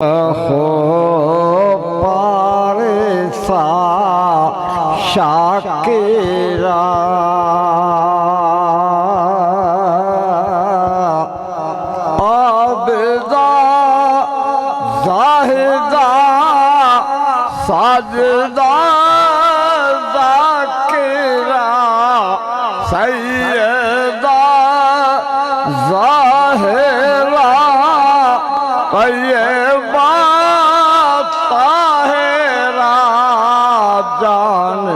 پارسا شاکرا عابدہ زاہدہ ساجدہ ذاکرہ سیدہ ظاہرہ طیبہ طاہرہ جان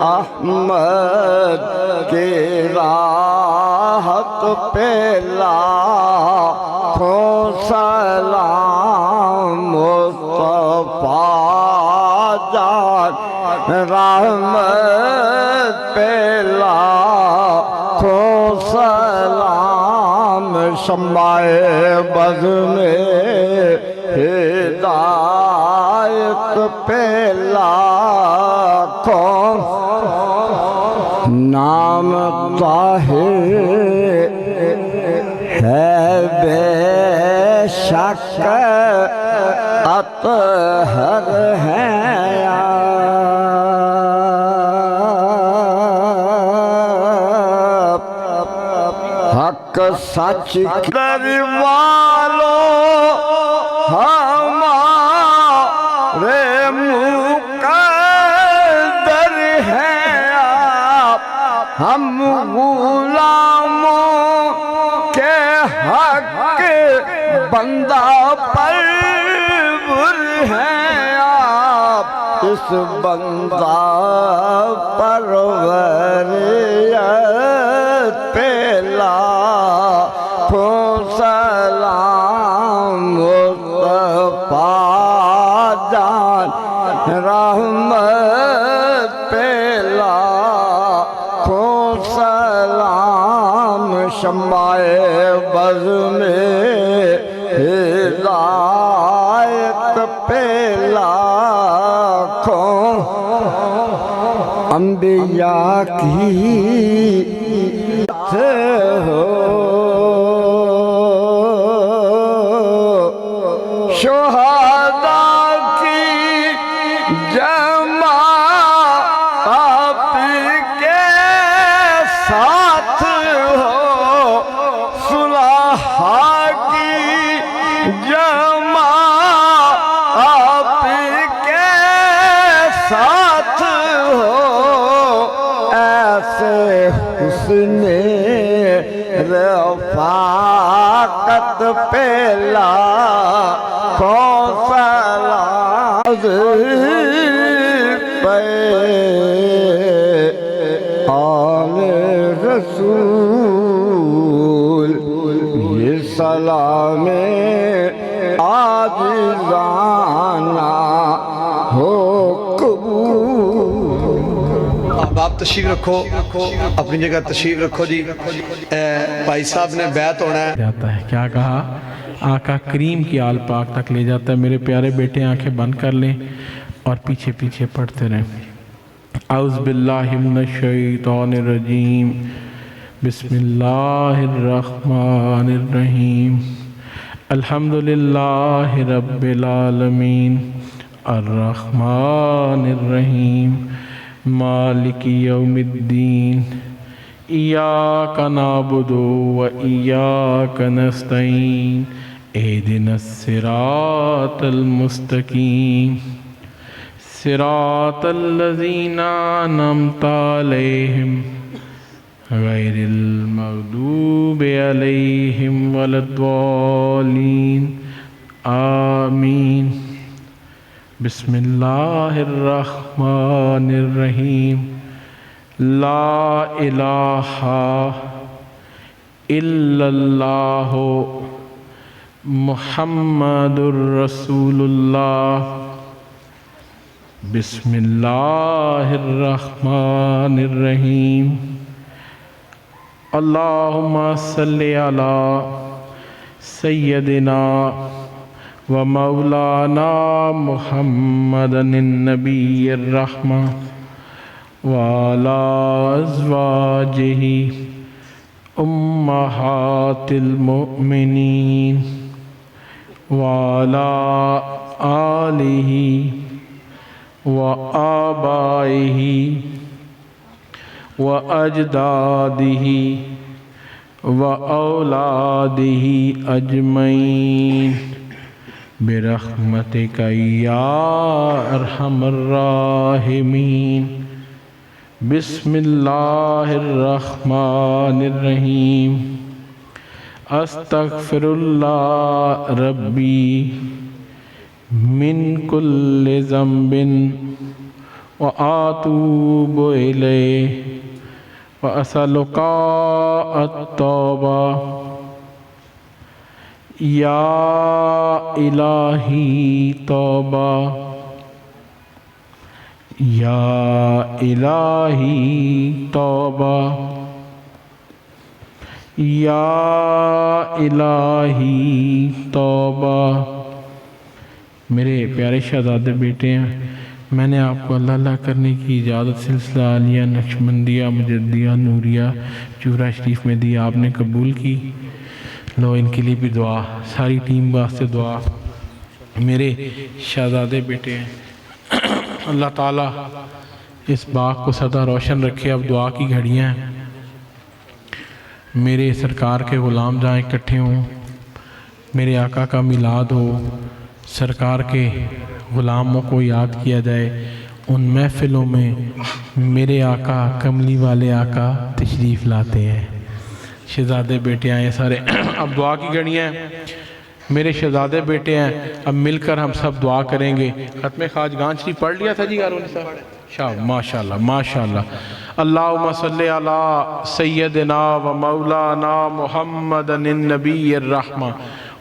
احمد کی راحت پہ لاکھوں سلام مصطفیٰ جان رحمت پہ لاکھوں سلام شمع بز میں ہدایت پہ لاکھوں نام طاہر ہے بے شک اطہر ہے حق سچ در والوں ہمارے مقدر ہیں آپ ہم غلاموں کے حق بندہ پرور ہیں آپ اس بندہ پروریت پہ لاکھوں سلام مصطفیٰ جان رحمت پہ لاکھوں سلام شمع بز میں ہدایت پہ لاکھوں انبیاء کی ہو شہداء کی جماعت آپ کے ساتھ ہو صلحاء کی جماعت آپ کے ساتھ ہو ایسے حسن رفاقت پہ لاکھوں سلام پہ آل رسول یہ سلام عاجزانہ ہو اب آپ تشریف رکھو اپنی جگہ تشریف رکھو جی بھائی صاحب نے بیعت ہونا ہے جاتا ہے کیا کہا آقا کریم کی آل پاک تک لے جاتا ہے میرے پیارے بیٹے آنکھیں بند کر لیں اور پیچھے پیچھے پڑھتے رہیں اعوذ باللہ من الشیطان الرجیم بسم اللہ الرحمن الرحیم الحمدللہ رب العالمین الرحمن الرحیم مالک یوم الدین ایاک نعبد و ایاک نستعین اہدنا الصراط المستقیم صراط الذین انعمت علیہم غیر المغضوب علیہم ولا الضالین آمین بسم اللہ الرحمن الرحیم لا الہ الا اللہ محمد الرسول اللہ بسم اللہ الرحمن الرحیم اللہم صلی علی سیدنا و مولانا محمد النبی الرحمہ وعلی ازواجہ امہات المؤمنین وعلى آله وآبائه وأجداده وأولاده أجمعين برحمتك يا أرحم الراحمين. بسم الله الرحمن الرحيم. استغفر الله ربي من كل ذنب وأتوب إليه وأسألك التوبة يا إلهي توبة یا الہی توبہ یا الہی توبہ. میرے پیارے شہزادے بیٹے ہیں، میں نے آپ کو اللہ اللہ کرنے کی اجازت سلسلہ عالیہ نقشبندیہ مجدیہ نوریہ چورا شریف میں دی، آپ نے قبول کی. لو ان کے لیے بھی دعا، ساری ٹیم واسطے دعا. میرے شہزادے بیٹے ہیں، اللہ تعالیٰ اس باغ کو سدا روشن رکھے. اب دعا کی گھڑیاں ہیں. میرے سرکار کے غلام جہاں اکٹھے ہوں، میرے آقا کا میلاد ہو، سرکار کے غلاموں کو یاد کیا جائے. ان محفلوں میں میرے آقا، کملی والے آقا تشریف لاتے ہیں. شہزادے بیٹے آئے سارے. اب دعا کی گھڑیاں ہیں. میرے شہزادے بیٹے ہیں، اب مل کر ہم سب دعا کریں گے. ختم خواجگان شریف پڑھ لیا تھا جی گارونی صاحب؟ ماشاءاللہ ماشاءاللہ. اللہم صلی علی سیدنا و مولانا محمد النبی الرحمہ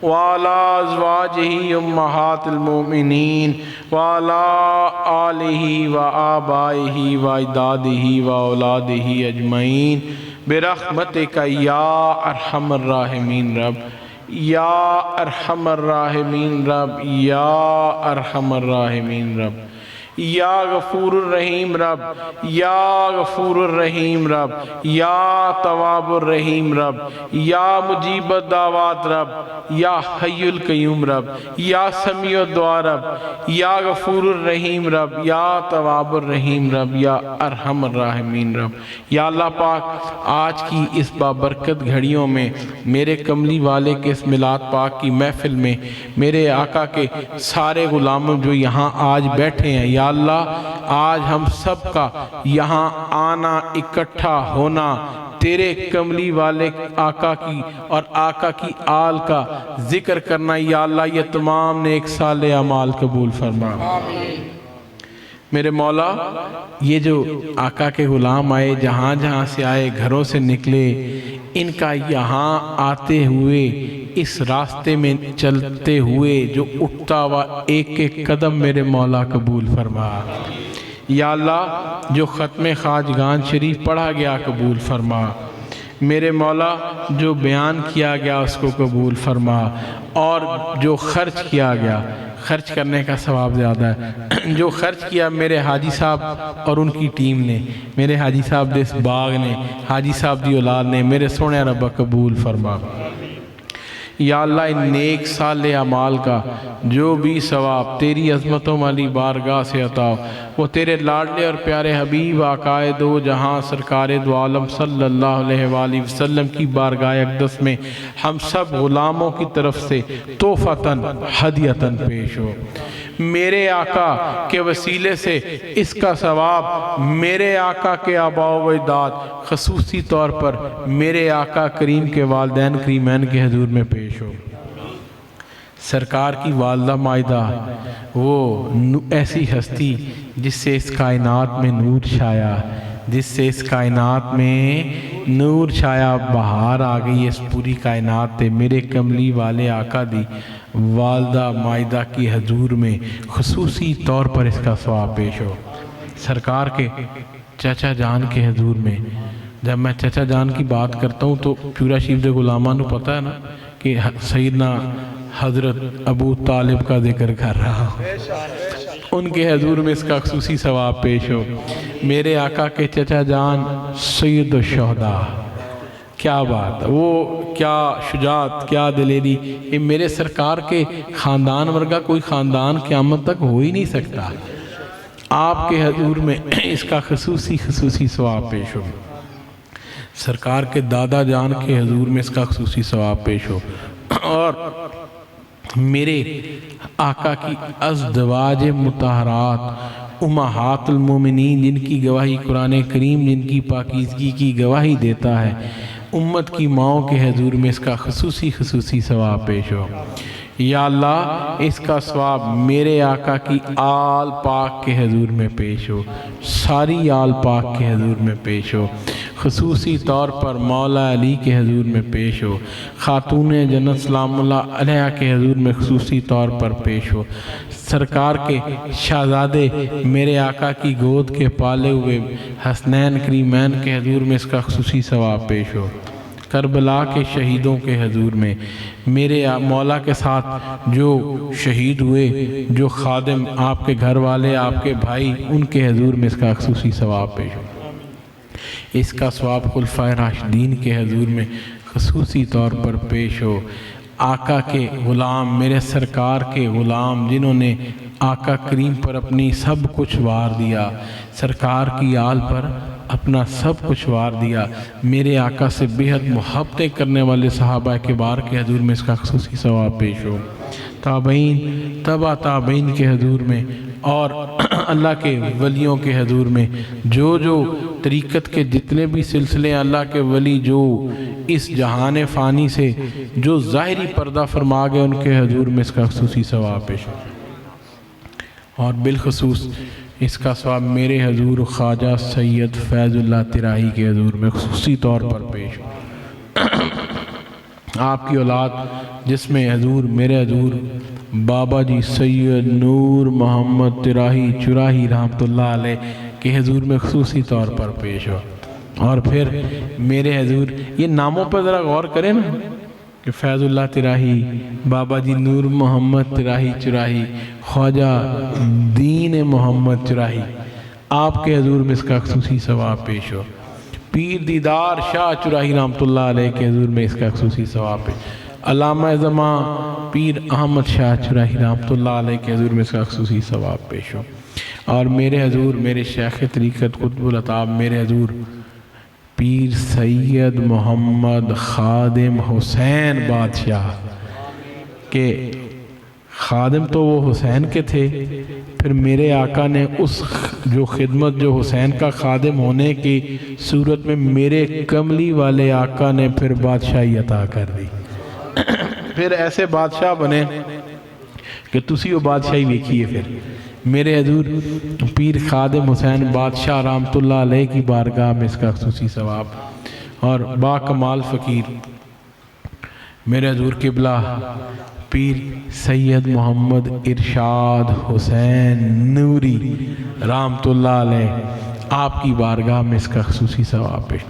وعلی ازواجہ امہات المؤمنین وعلی آلہ و آبائہ و اجدادہ و اولادہ اجمعین برحمتک یا ارحم الراحمین رب، یا ارحم الراحمین رب، یا ارحم الراحمین رب، یا غفور الرحیم رب، یا غفور الرحیم رب، یا تواب الرحیم رب، یا مجیب الدعوات رب، یا حی القیوم رب، یا سمیع الدعا رب، یا غفور الرحیم رب، یا تواب الرحیم رب، یا ارحم الراحمین رب. یا اللہ پاک، آج کی اس بابرکت گھڑیوں میں میرے کملی والے کے اس میلاد پاک کی محفل میں میرے آقا کے سارے غلاموں جو یہاں آج بیٹھے ہیں، یا اللہ آج ہم سب کا یہاں آنا، اکٹھا ہونا، تیرے کملی والے آقا کی اور آقا کی آل کا ذکر کرنا، یا اللہ یہ تمام نیک صالح اعمال قبول فرما. میرے مولا، یہ جو آقا کے غلام آئے، جہاں جہاں سے آئے، گھروں سے نکلے، ان کا یہاں آتے ہوئے، اس راستے میں چلتے ہوئے جو اٹھتا ہوا ایک ایک قدم میرے مولا قبول فرما. یا اللہ جو ختم خواجگان شریف پڑھا گیا قبول فرما. میرے مولا جو بیان کیا گیا اس کو قبول فرما، اور جو خرچ کیا گیا، خرچ کرنے کا ثواب زیادہ ہے، جو خرچ کیا میرے حاجی صاحب اور ان کی ٹیم نے، میرے حاجی صاحب دے اس باغ نے، حاجی صاحب دی اولاد نے، میرے سونے رب قبول فرما. یا اللہ ان نیک صالح اعمال کا جو بھی ثواب تیری عظمتوں والی بارگاہ سے عطا ہو، وہ تیرے لاڈلے اور پیارے حبیب آقائے دو جہاں سرکار دو عالم صلی اللہ علیہ وآلہ وسلم کی بارگاہ اقدس میں ہم سب غلاموں کی طرف سے تحفتاً ہدیتاً پیش ہو. میرے آقا کے وسیلے سے اس کا ثواب میرے آقا کے آباء و اجداد، خصوصی طور پر میرے آقا کریم کے والدین کریمین کے حضور میں پیش ہو. سرکار کی والدہ مائدہ وہ ایسی ہستی جس سے اس کائنات میں نور چھایا، جس سے اس کائنات میں نور چھایا، بہار آ گئی اس پوری کائنات تے. میرے کملی والے آقا دی والدہ مائدہ کی حضور میں خصوصی طور پر اس کا ثواب پیش ہو. سرکار کے چچا جان کے حضور میں، جب میں چچا جان کی بات کرتا ہوں تو چورا شریف دے غلامان کو پتہ ہے نا کہ سیدنا حضرت ابو طالب کا ذکر کر رہا ہوں. ان کے حضور میں اس کا خصوصی ثواب پیش ہو. میرے آقا کے چچا جان سید الشہداء کیا بات ہے، وہ کیا شجاعت، کیا دلیری، یہ میرے سرکار کے خاندان ورگا کوئی خاندان قیامت تک ہو ہی نہیں سکتا۔ آپ کے حضور میں اس کا خصوصی ثواب پیش ہو، سرکار کے دادا جان کے حضور میں اس کا خصوصی ثواب پیش ہو، اور میرے آقا کی ازدواج مطہرات امہات المومنین جن کی گواہی قرآن کریم جن کی پاکیزگی کی گواہی دیتا ہے، امت کی ماؤں کے حضور میں اس کا خصوصی ثواب پیش ہو۔ یا اللہ اس کا ثواب میرے آقا کی آل پاک کے حضور میں پیش ہو، ساری آل پاک کے حضور میں پیش ہو، خصوصی طور پر مولا علی کے حضور میں پیش ہو، خاتون جنت سلام اللہ علیہ کے حضور میں خصوصی طور پر پیش ہو، سرکار کے شہزادے میرے آقا کی گود کے پالے ہوئے حسنین کریمین کے حضور میں اس کا خصوصی ثواب پیش ہو، کربلا کے شہیدوں کے حضور میں، میرے مولا کے ساتھ جو شہید ہوئے، جو خادم آپ کے گھر والے، آپ کے بھائی، ان کے حضور میں اس کا خصوصی ثواب پیش ہو۔ اس کا ثواب خلفائے راشدین کے حضور میں خصوصی طور پر پیش ہو، آقا کے غلام، میرے سرکار کے غلام جنہوں نے آقا کریم پر اپنی سب کچھ وار دیا، سرکار کی آل پر اپنا سب کچھ وار دیا، میرے آقا سے بہت محبتیں کرنے والے صحابہ کبار کے حضور میں اس کا خصوصی ثواب پیش ہو، تابعین، تبع تابعین کے حضور میں، اور اللہ کے ولیوں کے حضور میں، جو طریقت کے جتنے بھی سلسلے اللہ کے ولی جو اس جہان فانی سے جو ظاہری پردہ فرما گئے، ان کے حضور میں اس کا خصوصی ثواب پیش ہو، اور بالخصوص اس کا ثواب میرے حضور خواجہ سید فیض اللہ تراہی کے حضور میں خصوصی طور پر پیش ہو۔ آپ کی اولاد جس میں حضور میرے حضور بابا جی سید نور محمد تراہی چراہی رحمۃ اللہ علیہ کے حضور میں خصوصی طور پر پیش ہو، اور پھر میرے حضور، یہ ناموں پر ذرا غور کریں نا کہ فیض اللہ تراہی، بابا جی نور محمد تراہی چراہی، خواجہ دین محمد چراہی، آپ کے حضور میں اس کا خصوصی ثواب پیش ہو، پیر دیدار شاہ چراہی رحمۃ اللہ علیہ کے حضور میں اس کا خصوصی ثواب پیش، علامہ زمان پیر احمد شاہ چراہی رحمۃ اللہ علیہ کے حضور میں اس کا خصوصی ثواب پیش ہو، اور میرے حضور میرے شیخ طریقت قطب العطاب میرے حضور پیر سید محمد خادم حسین بادشاہ کے خادم تو وہ حسین کے تھے، پھر میرے آقا نے اس جو خدمت جو حسین کا خادم ہونے کی صورت میں میرے کملی والے آقا نے پھر بادشاہی عطا کر دی، پھر ایسے بادشاہ بنے کہ تسی وہ بادشاہی ویکھیے، پھر میرے حضور پیر خادم حسین بادشاہ رحمۃ اللہ علیہ کی بارگاہ میں اس کا خصوصی ثواب، اور با کمال فقیر میرے حضور قبلہ پیر سید محمد ارشاد حسین نوری رحمۃ اللہ علیہ، آپ کی بارگاہ میں اس کا خصوصی ثواب پیش۔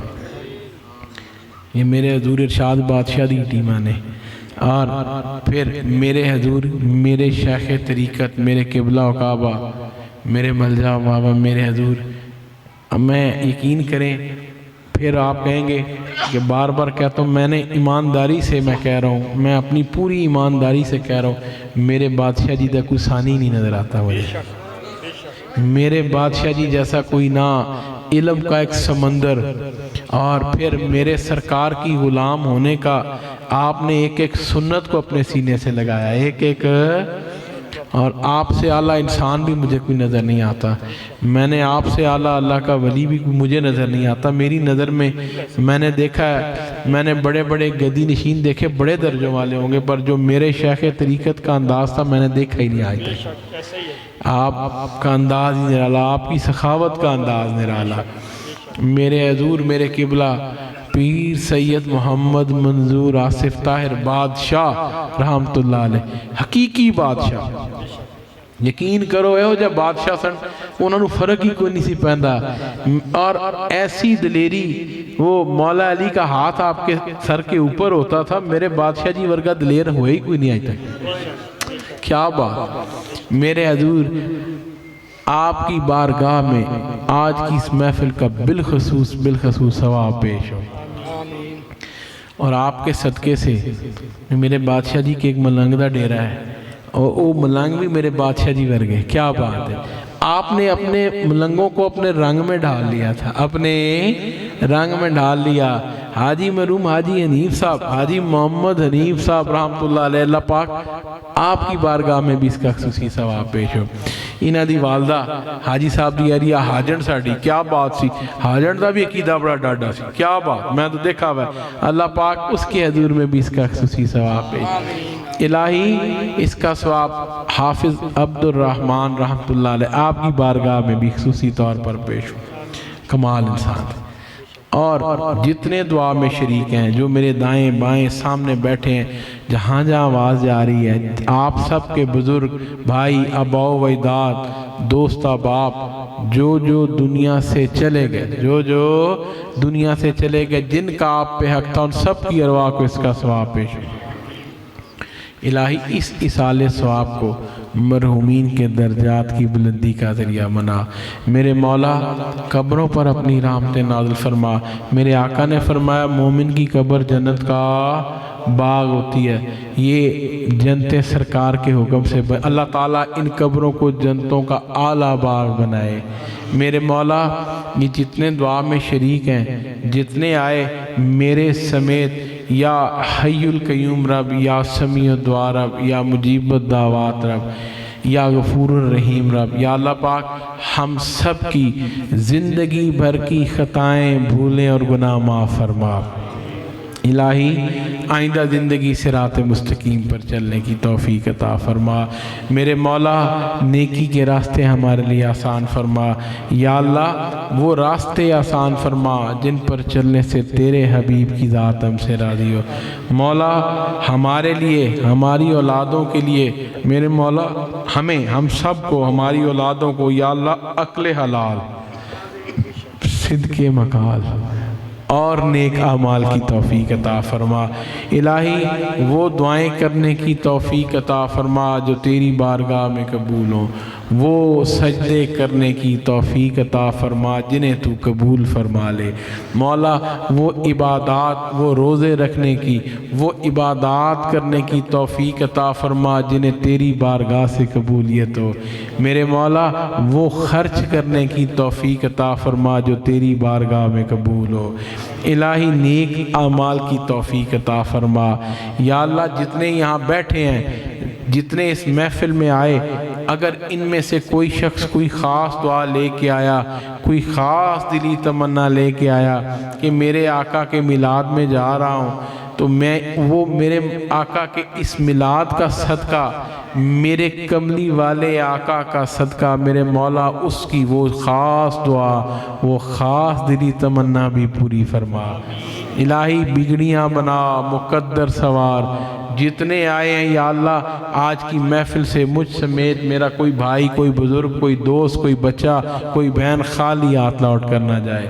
یہ میرے حضور ارشاد بادشاہ دی ٹیمہ نے، اور پھر میرے حضور میرے شیخ طریقت میرے قبلہ و کعبہ میرے ملجا بابا میرے حضور، میں یقین کریں پھر آپ کہیں گے کہ بار بار کہتا ہوں، میں نے ایمانداری سے میں کہہ رہا ہوں، میں اپنی پوری ایمانداری سے کہہ رہا ہوں، میرے بادشاہ جی دا کوئی ثانی نہیں نظر آتا مجھے، میرے بادشاہ جی جیسا کوئی نہ، علم کا ایک سمندر، اور پھر میرے سرکار کی غلام ہونے کا آپ نے ایک ایک سنت کو اپنے سینے سے لگایا، ایک ایک، اور آپ سے اعلیٰ انسان بھی مجھے کوئی نظر نہیں آتا، میں نے آپ سے اعلیٰ اللہ کا ولی بھی مجھے نظر نہیں آتا، میری نظر میں میں نے دیکھا ہے، میں نے بڑے بڑے گدی نشین دیکھے بڑے درجوں والے ہوں گے، پر جو میرے شیخ طریقت کا انداز تھا میں نے دیکھا ہی نہیں آج تک، آپ کا انداز ہی نرالا، آپ کی سخاوت کا انداز نرالا، میرے حضور میرے قبلہ پیر سید محمد منظور آصف طاہر بادشاہ رحمت اللہ علیہ، حقیقی بادشاہ، یقین کرو اے ہو جب بادشاہ سن انہوں نے فرق ہی کوئی نہیں سی پہندا، اور ایسی دلیری، وہ مولا علی کا ہاتھ آپ کے سر کے اوپر ہوتا تھا، میرے بادشاہ جی ورگا دلیر ہوئے ہی کوئی نہیں آج تک، کیا بات، میرے حضور آپ کی بارگاہ میں آج کی اس محفل کا بالخصوص ثواب پیش ہو، اور آپ کے صدقے سے میرے بادشاہ جی کے ایک ملنگ دا ڈیرا ہے اور وہ ملنگ بھی میرے بادشاہ جی ورگے. کیا بات ہے. آپ نے اپنے ملنگوں کو اپنے رنگ میں ڈال لیا تھا, اپنے رنگ میں ڈال لیا. حاجی مرحوم حاجی حنیف صاحب, حاجی محمد حنیف صاحب رحمۃ اللہ علیہ, اللہ پاک آپ کی بارگاہ میں بھی اس کا خصوصی ثواب پیش ہو. انہ دی والدہ حاجی صاحب دی ایریا حاجن ساڑی, کیا بات سی. حاجن دا بھی عقیدہ بڑا ڈاڈا سی, کیا بات, میں تو دیکھا ہوا ہے. اللہ پاک اس کے حضور میں بھی اس کا خصوصی ثواب پیش. الہی اس کا ثواب حافظ عبد الرحمن رحمۃ اللہ علیہ آپ کی بارگاہ میں بھی خصوصی طور پر پیش ہو. کمال انسان. اور جتنے دعا میں شریک ہیں, جو میرے دائیں بائیں سامنے بیٹھے ہیں, جہاں جہاں آواز جا رہی ہے, آپ سب کے بزرگ بھائی, آباء و اجداد, دوست احباب, جو دنیا سے چلے گئے, جو دنیا سے چلے گئے, جن کا آپ پہ حق تھا, ان سب کی ارواح کو اس کا ثواب پیش ہو. الہی اس اصال ثواب کو مرحومین کے درجات کی بلندی کا ذریعہ بنا. میرے مولا قبروں پر اپنی رحمت نازل فرما. میرے آقا نے فرمایا مومن کی قبر جنت کا باغ ہوتی ہے. یہ جنتیں سرکار کے حکم سے اللہ تعالیٰ ان قبروں کو جنتوں کا اعلیٰ باغ بنائے. میرے مولا یہ جتنے دعا میں شریک ہیں, جتنے آئے میرے سمیت, یا حی القیوم رب, یا سمیع الدعا رب, یا مجیب الدعوات رب, یا غفور الرحیم رب, یا اللہ پاک ہم سب کی زندگی بھر کی خطائیں, بھولیں اور گناہ معاف فرما. الہی آئندہ زندگی صراط مستقیم پر چلنے کی توفیق عطا فرما. میرے مولا نیکی کے راستے ہمارے لیے آسان فرما. یا اللہ وہ راستے آسان فرما جن پر چلنے سے تیرے حبیب کی ذات ہم سے راضی ہو. مولا ہمارے لیے, ہماری اولادوں کے لیے, میرے مولا ہمیں, ہم سب کو, ہماری اولادوں کو یا اللہ عقل حلال, صدق مقال اور نیک اعمال کی توفیق عطا فرما. الہی وہ دعائیں کرنے کی توفیق عطا فرما جو تیری بارگاہ میں قبول ہوں. وہ سجدے کرنے کی توفیق عطا فرما جنہیں تو قبول فرما لے. مولا وہ عبادات, وہ روزے رکھنے کی, وہ عبادات کرنے کی توفیق عطا فرما جنہیں تیری بارگاہ سے قبولیت ہو. میرے مولا وہ خرچ کرنے کی توفیق عطا فرما جو تیری بارگاہ میں قبول ہو. الہی نیک اعمال کی توفیق عطا فرما. یا اللہ جتنے یہاں بیٹھے ہیں, جتنے اس محفل میں آئے, اگر ان میں سے کوئی شخص کوئی خاص دعا لے کے آیا, کوئی خاص دلی تمنا لے کے آیا کہ میرے آقا کے میلاد میں جا رہا ہوں, تو میں وہ میرے آقا کے اس میلاد کا صدقہ, میرے کملی والے آقا کا صدقہ, میرے مولا اس کی وہ خاص دعا, وہ خاص دلی تمنا بھی پوری فرما. الہی بگڑیاں بنا, مقدر سوار, جتنے آئے ہیں یا اللہ آج کی محفل سے مجھ سمیت میرا کوئی بھائی, کوئی بزرگ, کوئی دوست, کوئی بچہ, کوئی بہن خالی ہاتھ لوٹ کر نہ جائے.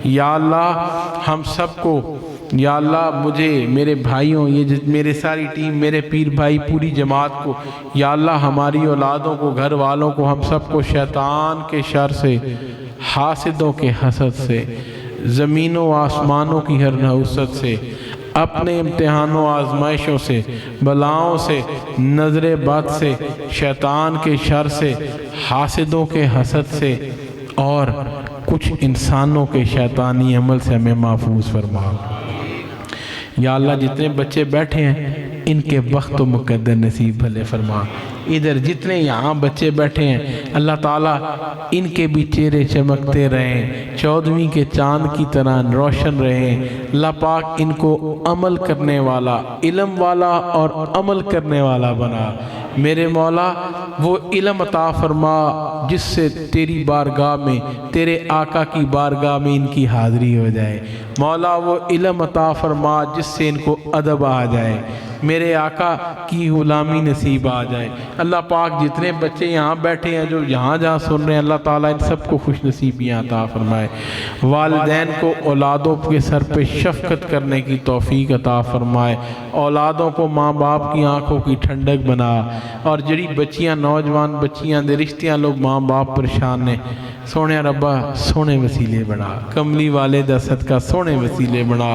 یا اللہ ہم سب کو, یا اللہ مجھے, میرے بھائیوں, یہ میرے ساری ٹیم, میرے پیر بھائی, پوری جماعت کو, یا اللہ ہماری اولادوں کو, گھر والوں کو, ہم سب کو شیطان کے شر سے, حاسدوں کے حسد سے, زمینوں و آسمانوں کی ہر نحوست سے, اپنے امتحانوں آزمائشوں سے, بلاؤں سے, نظر بد سے, شیطان کے شر سے, حاسدوں کے حسد سے, اور کچھ انسانوں کے شیطانی عمل سے ہمیں محفوظ فرما. یا اللہ جتنے بچے بیٹھے ہیں ان کے وقت و مقدر نصیب بھلے فرما. ادھر جتنے یہاں بچے بیٹھے ہیں اللہ تعالیٰ ان کے بھی چہرے چمکتے رہیں, 14ویں کے چاند کی طرح روشن رہیں. اللہ پاک ان کو عمل کرنے والا, علم والا اور عمل کرنے والا بنا. میرے مولا وہ علم عطا فرما جس سے تیری بارگاہ میں, تیرے آقا کی بارگاہ میں ان کی حاضری ہو جائے. مولا وہ علم عطا فرما جس سے ان کو ادب آ جائے, میرے آقا کی غلامی نصیب آ جائے. اللہ پاک جتنے بچے یہاں بیٹھے ہیں, جو یہاں جہاں سن رہے ہیں, اللہ تعالیٰ ان سب کو خوش نصیبیاں عطا فرمائے. والدین کو اولادوں کے سر پہ شفقت کرنے کی توفیق عطا فرمائے. اولادوں کو ماں باپ کی آنکھوں کی ٹھنڈک بنا. اور جڑی بچیاں نوجوان بچیاں دے رشتیاں لوگ ماں باپ پریشان نے سونے ربا سونے وسیلے بنا کملی والے دا صدقہ سونے وسیلے بنا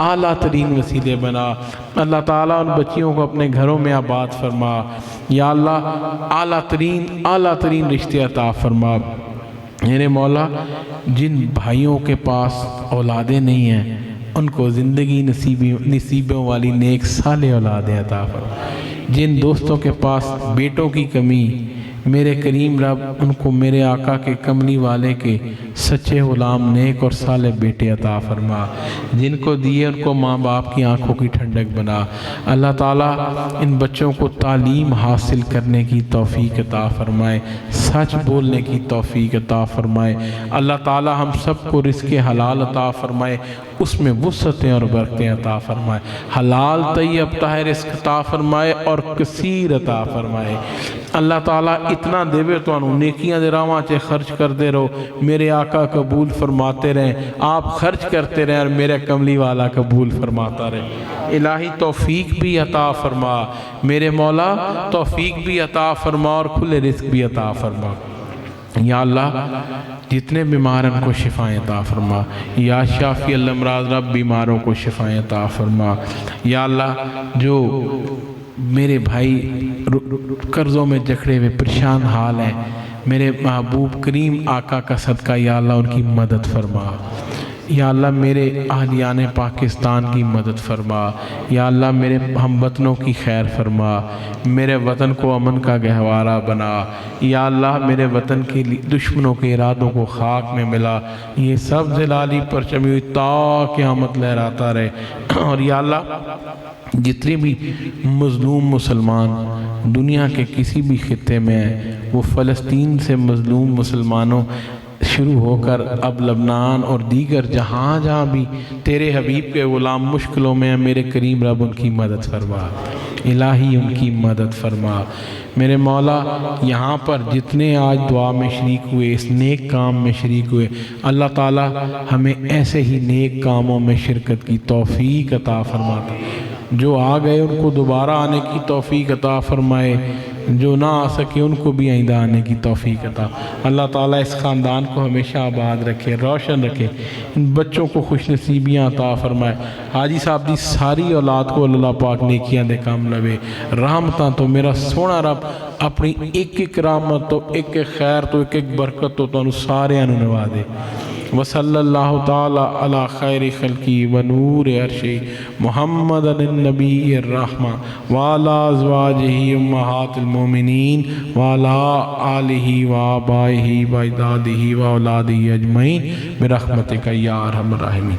اعلیٰ ترین وسیلے بنا اللہ تعالیٰ ان بچیوں کو اپنے گھروں میں آباد فرما یا اللہ اعلیٰ ترین رشتے عطا فرما میرے مولا جن بھائیوں کے پاس اولادیں نہیں ہیں ان کو زندگی نصیبوں والی نیک صالح اولادیں عطا فرما جن دوستوں کے پاس بیٹوں کی کمی میرے کریم رب ان کو میرے آقا کے کملی والے کے سچے غلام نیک اور صالح بیٹے عطا فرما جن کو دیے ان کو ماں باپ کی آنکھوں کی ٹھنڈک بنا اللہ تعالیٰ ان بچوں کو تعلیم حاصل کرنے کی توفیق عطا فرمائے سچ بولنے کی توفیق عطا فرمائے اللہ تعالیٰ ہم سب کو رزق حلال عطا فرمائے اس میں وسعتیں اور برکتیں عطا فرمائے حلال طیب طاہر رزق عطا فرمائے اور کثیر عطا فرمائے اللہ تعالیٰ اتنا دے تو انہوں نیکیاں دے راواں چے خرچ کر دے رہو میرے آقا قبول فرماتے رہیں آپ خرچ کرتے رہیں اور میرے کملی والا قبول فرماتا رہے الہی توفیق بھی عطا فرما میرے مولا توفیق بھی عطا فرما اور کھلے رزق بھی عطا فرما یا اللہ جتنے بیمار ان کو شفائیں عطا فرما یا شافی الامراض رب بیماروں کو شفائیں عطا فرما یا اللہ جو میرے بھائی قرضوں میں جکڑے ہوئے پریشان حال ہیں میرے محبوب کریم آقا کا صدقہ یا اللہ ان کی مدد فرما یا اللہ میرے اہلیان پاکستان کی مدد فرما یا اللہ میرے ہم وطنوں کی خیر فرما میرے وطن کو امن کا گہوارہ بنا یا اللہ میرے وطن کے دشمنوں کے ارادوں کو خاک میں ملا یہ سب زلالی پرچمی ہوئی تا قیامت لہراتا رہے اور یا اللہ جتنے بھی مظلوم مسلمان دنیا کے کسی بھی خطے میں ہیں وہ فلسطین سے مظلوم مسلمانوں شروع ہو کر اب لبنان اور دیگر جہاں بھی تیرے حبیب کے غلام مشکلوں میں ہیں میرے کریم رب ان کی مدد فرما الہی ان کی مدد فرما میرے مولا یہاں پر جتنے آج دعا میں شریک ہوئے اس نیک کام میں شریک ہوئے اللہ تعالی ہمیں ایسے ہی نیک کاموں میں شرکت کی توفیق عطا فرماتا جو آ گئے ان کو دوبارہ آنے کی توفیق عطا فرمائے جو نہ آ سکے ان کو بھی آئندہ آنے کی توفیق عطا اللہ تعالیٰ اس خاندان کو ہمیشہ آباد رکھے روشن رکھے ان بچوں کو خوش نصیبیاں عطا فرمائے حاجی صاحب دی ساری اولاد کو اللہ پاک نیکیاں دے کام لوے رحمتاں تو میرا سونا رب اپنی ایک ایک رحمت تو ایک ایک خیر تو ایک ایک برکت تو انہوں سارے انہوں نوا دے وصلی اللہ تعالی علی خیر خلقی ونور عرشی محمد النبی الرحمہ وعلا ازواجہ امہات المومنین وعلا آلہ وآبائہ واجدادہ واولادہ اجمعین برحمتک یا ارحم الراحمین